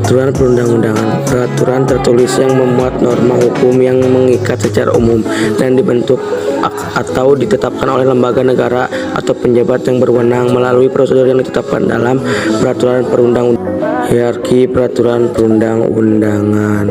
Peraturan perundang-undangan, peraturan tertulis yang memuat norma hukum yang mengikat secara umum dan dibentuk atau ditetapkan oleh lembaga negara atau penjabat yang berwenang melalui prosedur yang ditetapkan dalam peraturan perundang-undangan. Hierarki peraturan perundang-undangan.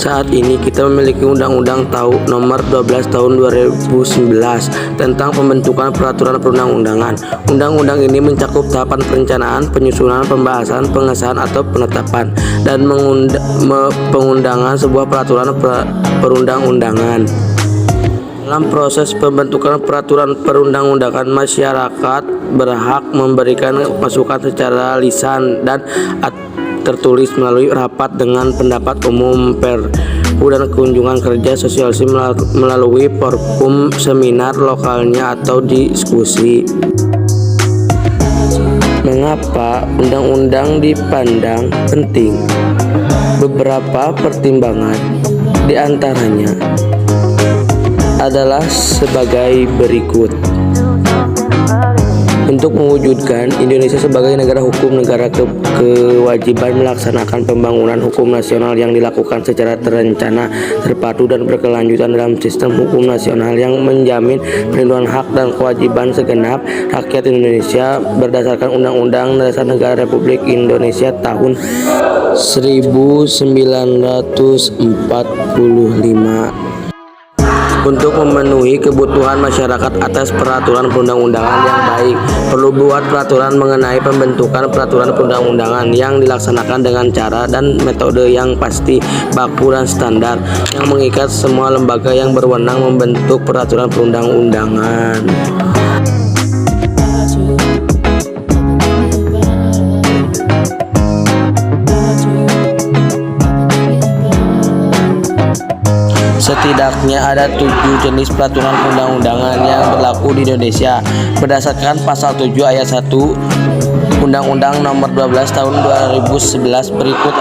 Saat ini kita memiliki Undang-Undang Nomor 12 Tahun 2011 tentang pembentukan peraturan perundang-undangan. Undang-undang ini mencakup tahapan perencanaan, penyusunan, pembahasan, pengesahan atau penetapan, dan pengundangan sebuah peraturan perundang-undangan. Dalam proses pembentukan peraturan perundang-undangan, masyarakat berhak memberikan masukan secara lisan dan tertulis melalui rapat dengan pendapat umum, perpu dan kunjungan kerja, sosialisasi melalui forum, seminar lokalnya atau diskusi. Mengapa undang-undang dipandang penting? Beberapa pertimbangan diantaranya adalah sebagai berikut. Untuk mewujudkan Indonesia sebagai negara hukum, negara kewajiban melaksanakan pembangunan hukum nasional yang dilakukan secara terencana, terpadu, dan berkelanjutan dalam sistem hukum nasional yang menjamin perlindungan hak dan kewajiban segenap rakyat Indonesia berdasarkan Undang-Undang Dasar Negara Republik Indonesia tahun 1945. Untuk memenuhi kebutuhan masyarakat atas peraturan perundang-undangan yang baik, perlu buat peraturan mengenai pembentukan peraturan perundang-undangan yang dilaksanakan dengan cara dan metode yang pasti, baku, dan standar, yang mengikat semua lembaga yang berwenang membentuk peraturan perundang-undangan. Setidaknya ada 7 jenis peraturan perundang-undangan yang berlaku di Indonesia berdasarkan pasal 7 ayat 1 Undang-Undang Nomor 12 Tahun 2011. Berikut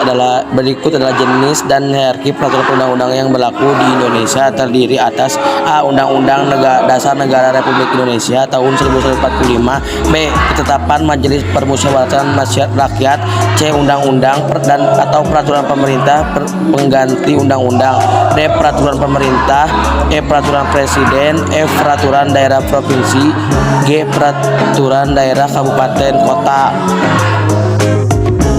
adalah jenis dan hierarki peraturan perundang-undangan yang berlaku di Indonesia. Terdiri atas: A. Undang-Undang Dasar Negara Republik Indonesia tahun 1945. B. Ketetapan Majelis Permusyawaratan Rakyat. C. Undang-undang dan atau peraturan pemerintah pengganti undang-undang. D. Peraturan pemerintah. E. Peraturan presiden. F. Peraturan daerah provinsi. G. Peraturan daerah kabupaten kota.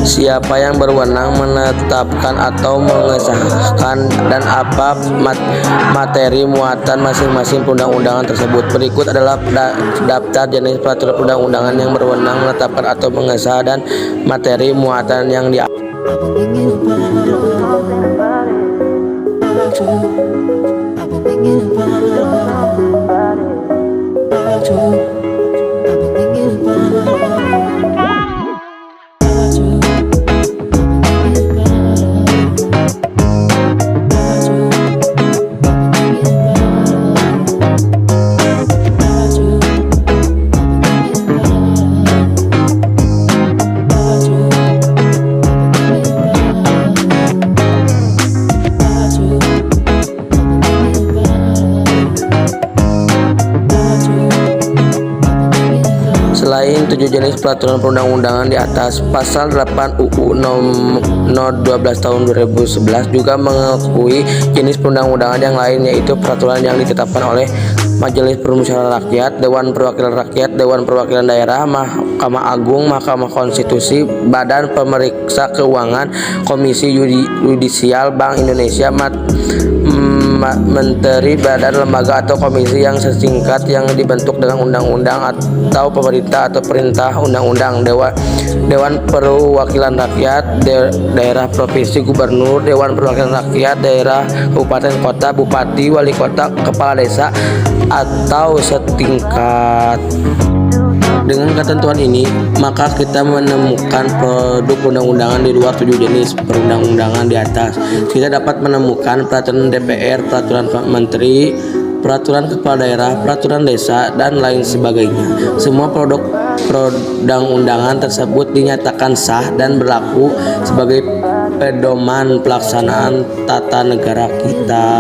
Siapa yang berwenang menetapkan atau mengesahkan dan apa materi muatan masing-masing perundang-undangan tersebut? Berikut adalah daftar jenis peraturan perundang-undangan yang berwenang menetapkan atau mengesah dan materi muatan yang Selain 7 jenis peraturan perundang-undangan di atas, pasal 8 UU Nomor 12 Tahun 2011 juga mengakui jenis perundang-undangan yang lain, yaitu peraturan yang ditetapkan oleh Majelis Permusyawaratan Rakyat, Dewan Perwakilan Rakyat, Dewan Perwakilan Daerah, Mahkamah Agung, Mahkamah Konstitusi, Badan Pemeriksa Keuangan, Komisi Yudisial, Bank Indonesia, Menteri, badan, lembaga atau komisi yang sesingkat yang dibentuk dengan undang-undang atau pemerintah atau perintah undang-undang, Dewan Perwakilan Rakyat daerah provinsi, gubernur, Dewan Perwakilan Rakyat daerah, kabupaten, kota, bupati, wali kota, kepala desa atau setingkat. Dengan ketentuan ini, maka kita menemukan produk undang-undangan di luar 7 jenis perundang-undangan di atas. Kita dapat menemukan peraturan DPR, peraturan menteri, peraturan kepala daerah, peraturan desa, dan lain sebagainya. Semua produk perundang-undangan tersebut dinyatakan sah dan berlaku sebagai pedoman pelaksanaan tata negara kita.